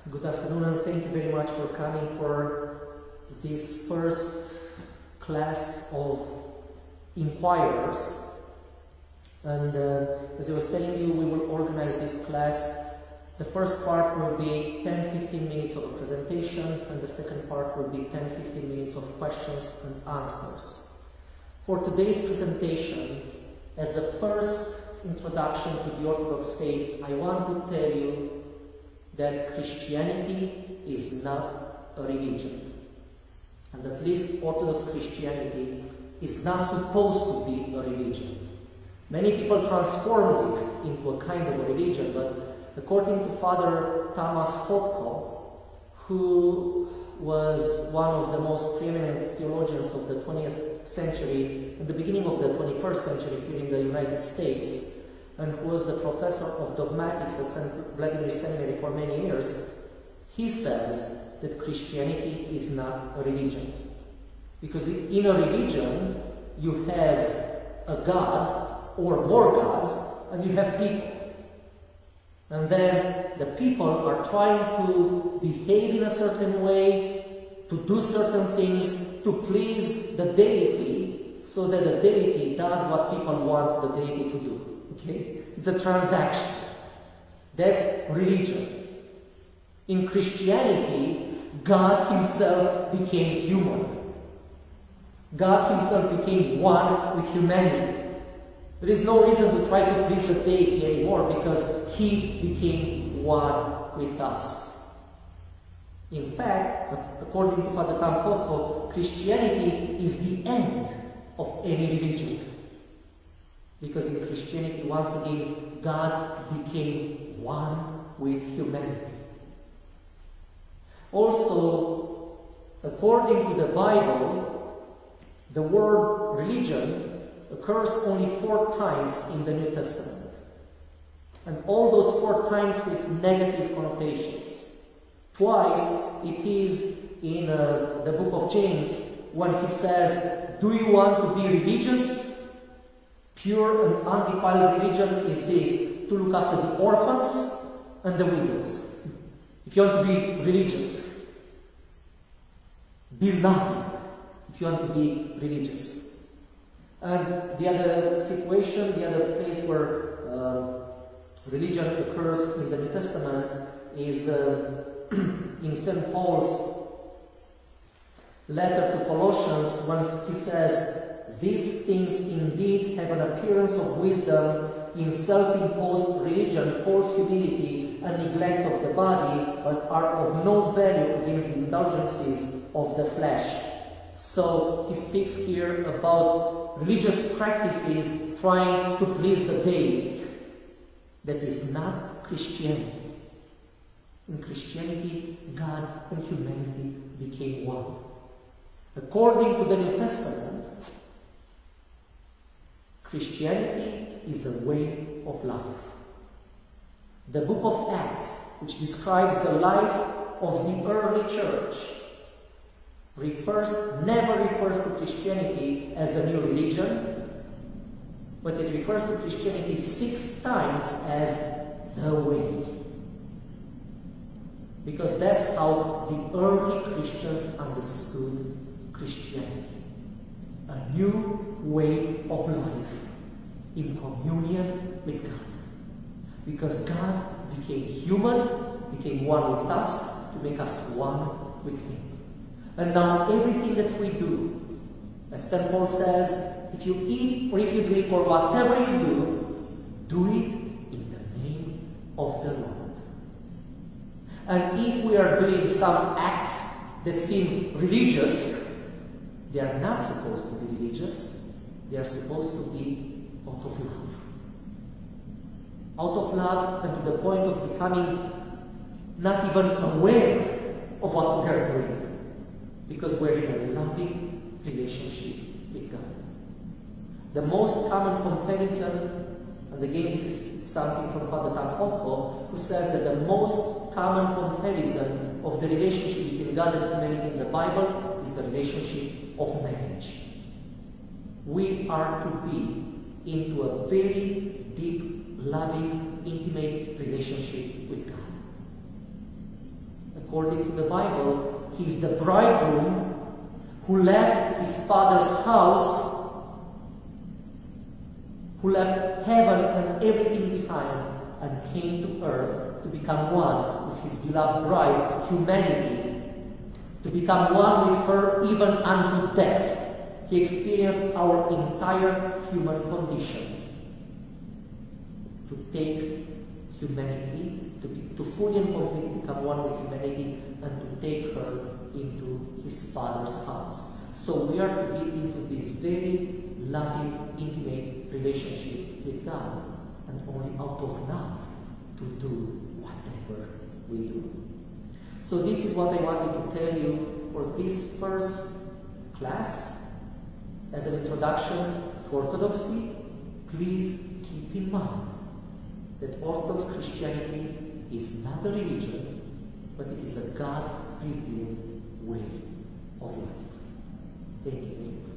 Good afternoon, and thank you very much for coming for this first class of Inquirers. And as I was telling you, we will organize this class. The first part will be 10-15 minutes of a presentation, and the second part will be 10-15 minutes of questions and answers. For today's presentation, as a first introduction to the Orthodox faith, I want to tell you that Christianity is not a religion. And at least Orthodox Christianity is not supposed to be a religion. Many people transform it into a kind of a religion, but according to Father Thomas Hopko, who was one of the most preeminent theologians of the 20th century and the beginning of the 21st century here in the United States, and who was the professor of dogmatics at St. Vladimir Seminary for many years, he says that Christianity is not a religion. Because in a religion, you have a God or more gods, and you have people. And then the people are trying to behave in a certain way, to do certain things, to please the deity, so that the deity does what people want the deity to do. Okay? It's a transaction. That's religion. In Christianity, God Himself became human. God Himself became one with humanity. There is no reason to try to please the deity anymore, because He became one with us. In fact, according to Father Tom Hopko, Christianity is the end of any religion. Because in Christianity, once again, God became one with humanity. Also, according to the Bible, the word religion occurs only 4 times in the New Testament. And all those 4 times with negative connotations. Twice it is in the book of James when he says, "Do you want to be religious? Pure and undefiled religion is this, to look after the orphans and the widows." If you want to be religious, be nothing if you want to be religious. And the other situation, the other place where religion occurs in the New Testament is in St. Paul's letter to Colossians, when he says, "These things indeed have an appearance of wisdom in self-imposed religion, false humility, and neglect of the body, but are of no value against the indulgences of the flesh." So he speaks here about religious practices trying to please the deity. That is not Christianity. In Christianity, God and humanity became one. According to the New Testament, Christianity is a way of life. The book of Acts, which describes the life of the early church, never refers to Christianity as a new religion, but it refers to Christianity 6 times as the way. Because that's how the early Christians understood Christianity. A new way of life in communion with God. Because God became human, became one with us, to make us one with Him. And now everything that we do, as St. Paul says, if you eat or if you drink or whatever you do it in the name of the Lord. And if we are doing some acts that seem religious, they are not supposed to be religious. They are supposed to be out of love. Out of love, and to the point of becoming not even aware of what we are doing. Because we're in a loving relationship with God. The most common comparison, and again this is something from Father Tom Hopko, who says that the most common comparison of the relationship between God and humanity in the Bible is the relationship of marriage. We are to be into a very deep, loving, intimate relationship with God. According to the Bible, he is the bridegroom who left his father's house, who left heaven and everything behind, and came to earth to become one with his beloved bride, humanity, to become one with her even unto death. He experienced our entire human condition. To take humanity, to fully and completely become one with humanity, and to take her into his Father's house. So we are to be into this very loving, intimate relationship with God, and only out of love to do whatever we do. So this is what I wanted to tell you for this first class. As an introduction to Orthodoxy, please keep in mind that Orthodox Christianity is not a religion, but it is a God-revealed way of life. Thank you very much.